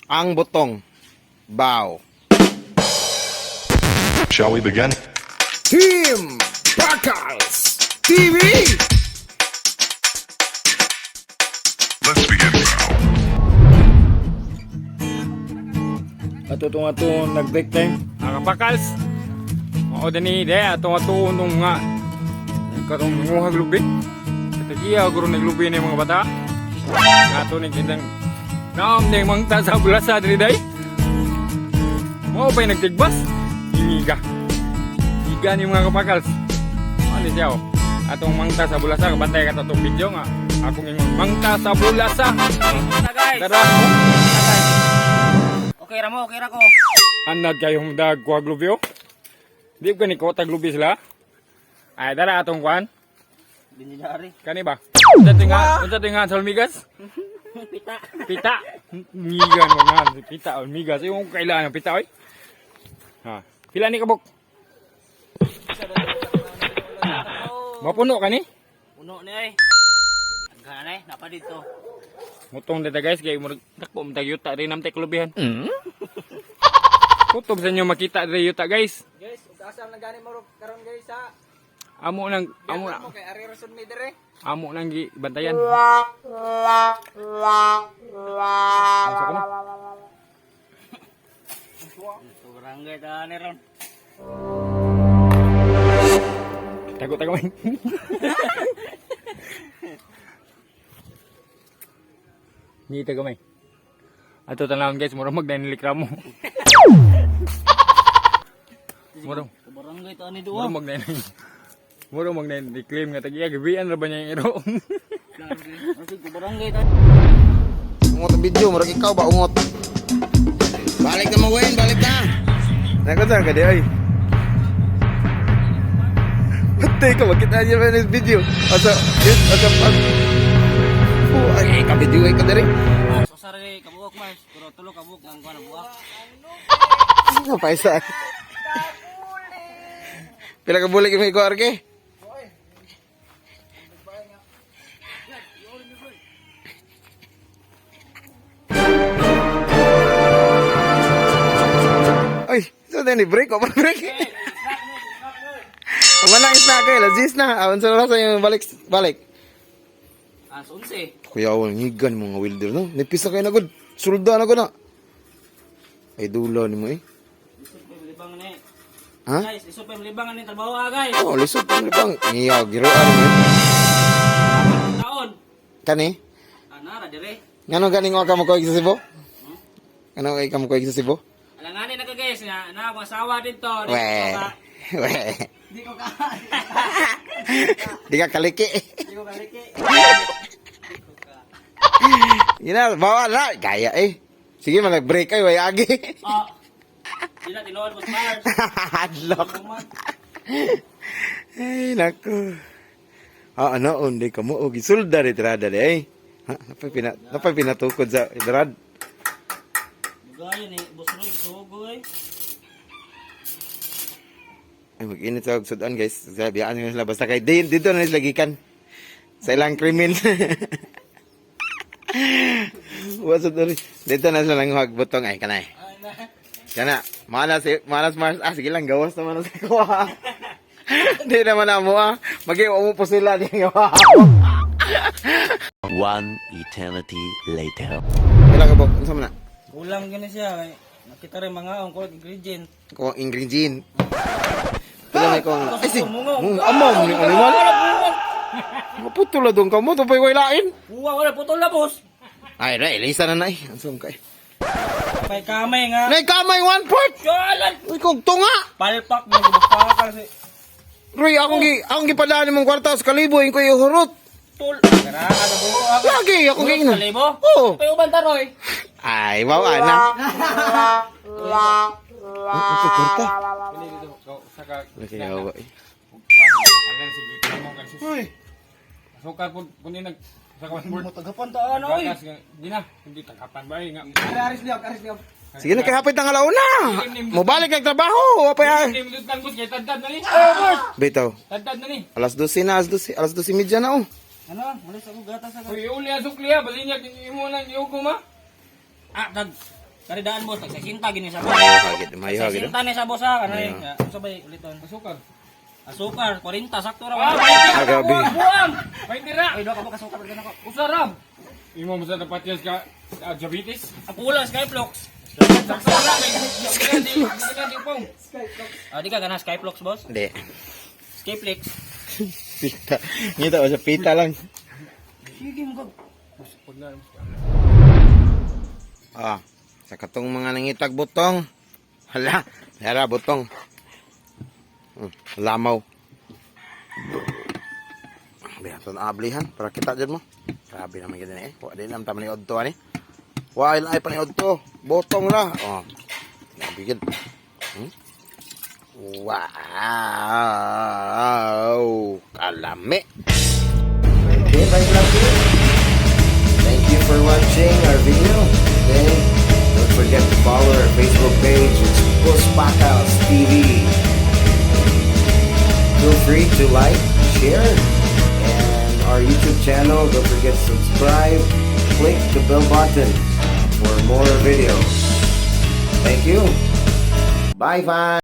ang butong. Bow. Shall we begin? Team Bakals TV. Let's begin now. Atong nag-break time. Ang kapakals. Mao dani de atong nung nga karong nguhag lubi. Katagiya guro naglubi ni mga bata. Ato ni kindang naam ning mangta sa bulasa diri day. Mao pay nagtigbas. Imiga. Iga ni mga kapakals. Ano siya oh. Atong mangta sa bulasa kabantay ka atong video nga. Ako ngingon mangta sa bulasa. Guys. Tara. Okay ra mo, okay ra ko. Anad kayong dag kuha glubyo. Di ko ni ko taglubi sila. Ay dara atong kuan. Dinidari. Kani ba? Unsa tinga sa migas? Pita. Pita. Migan mo nga pita o migas. Yung kailangan ng pita oy. Ha. Pila ni kabok? Mapuno ka ni? Uno ni ay. Aghan ay napa dito. Mutong dito guys kay mo takbo mo yuta rin namte klubihan. Kutob sa inyo makita rin yuta guys. Guys, asam na gani mo karon guys sa Amo nang mo kay ari rason mi dire. amo nang gibantayan. Barangay ta ni ron. Tago man. Ni tago may. Ato tanawon guys, mura magdanilik ra mo. Mura Barangay ta ni mura duwa. magdanilik. Mura magdanilik claim nga tagiya gabian ra ba niya yung iro. Kasi ko barangay ta. Ungot ang video, murag ikaw ba ungot? Balik na mo, Wayne, balik na. Nakutan ka di, ay. Patay ka, makita niyo ba yung video? Asa, yun, asa, ay, ka-video ay ka dari. So sare kabuok mas, pero tulo kabuok ang kuan buak. Ano pa isa? Pila ka bulik yung may kuwar ke? Ay, so then i-break o break? Pag manang snack kayo, lazis na. Awan sa rasa yung balik. Ah, 11. Kuya, awal, ngigan mga wilder, no? Nipisa kayo na good. Sulda na ko na. Ay, dula ni mo eh. Isop pa libang ni. Ha? Guys, isop pa libang ni trabaho guys. Oh, lisod pa bang. Ngiyag, giroan mo eh. Taon. Kani? Ana ra dire. Ngano ganing ka mo kuwag sa Cebu? Ngano ka mo kuwag sa Cebu? Alangani na ka guys, na ako asawa dito. Weh. Weh. Di ko ka. Di ka kaliki. Di ko kaliki. Gina, bawa na. Kaya eh. Sige, mag-break kayo. Ay, agi. Oh. Sila tinuod mo Mars. Hadlock. Ay, naku. Ano, hindi ka mo. O, gisulda rin tirada eh. Ha? Napay pinatukod sa idrad. Gaya ni Boss Roy, sugoy. Ay, mag-init sa sudan, guys. Sabiyaan nyo sila. Basta kay dito na sila gikan. Sa ilang krimen. Wasod na rin. Dito na sila nanguhag butong. Ay, kanay. Kana, malas Mars. Ah, sige lang, gawas naman sa kuha. Hindi naman na mo ah. Mag-iwa mo po sila. Di gawa. One eternity later. Kailan ka, Bok? Ano sa mana? Kulang gani siya. Nakita rin mga ang kulang ingredient. Kung ingredient. Kailan may kung... Ay, sige. Mungog. Amam ni animal. Maputula doon ka mo. Ito pa'y wailain. Wala putol na boss. Ay, ray. Lisa na na eh. Ansam ka eh. May kamay nga. Nay, kamay one part. Jalan. Uy, kung tunga. Palpak mo bukal kasi. Roy, akong gipadaan mong kwarta sa kalibo. Yung ko yung hurot. Tul. Kara ada buko ako. Lagi, akong gina. Kalibo? Oo. Payo ban taroy. Ay, bawa na. Ito, kwarta. Ini dito saka Lagi yawa eh. Ayan sige kamo kan sis. Uy. Sukar pun kunin nag saka board. Tagapan ta ano oy. Gagas nga di na hindi takapan ba nga. Aris liab. Sige na, kahapit ng alaw na. Mabalik ng trabaho. Apa yan? Hindi mo tangkot kay tadtad na ni. Bitaw. Tadtad na ni. Alas 12 na, alas 12 media na oh. Ano? Malis ako gatas ako. Uy uli asukli ha bali niya imo nang yugo ma. Ah, dag. Karidaan boss, nagsasinta gini sa boss. Hagit, mayo hagit. Nagsasinta ni sa boss ha, kanay. Mayo. Sabay uliton. Asukar. Asukar, 40 sakto ra. Ah, grabe. Buang. May tira. Ay, do ka mo kasukar gani ako. Usarab. Imo mo sa dapat yes ka diabetes. Ako ulang Skyflux. Sakto ra kay di pong. Ah, di ka gana Skyflux boss? Hindi. Skyflix. Pita. Ngita ba sa pita lang. Sige mo. Ah, sa katong mga nangitag butong. Hala, yara butong. Lamaw. Biya na ablihan para kita dyan mo. Grabe naman ganyan eh. Wa din naman tama ni Odto ani. Wa ilay pa ni Odto. Botong la. Oh. Grabe gid. Wow. Kalami. Okay, bye vlog. Thank you for watching our video. Okay. Don't forget to follow our Facebook page. It's Puspakas TV. Feel free to like, share, and our YouTube channel. Don't forget to subscribe. Click the bell button for more videos. Thank you. Bye, fans.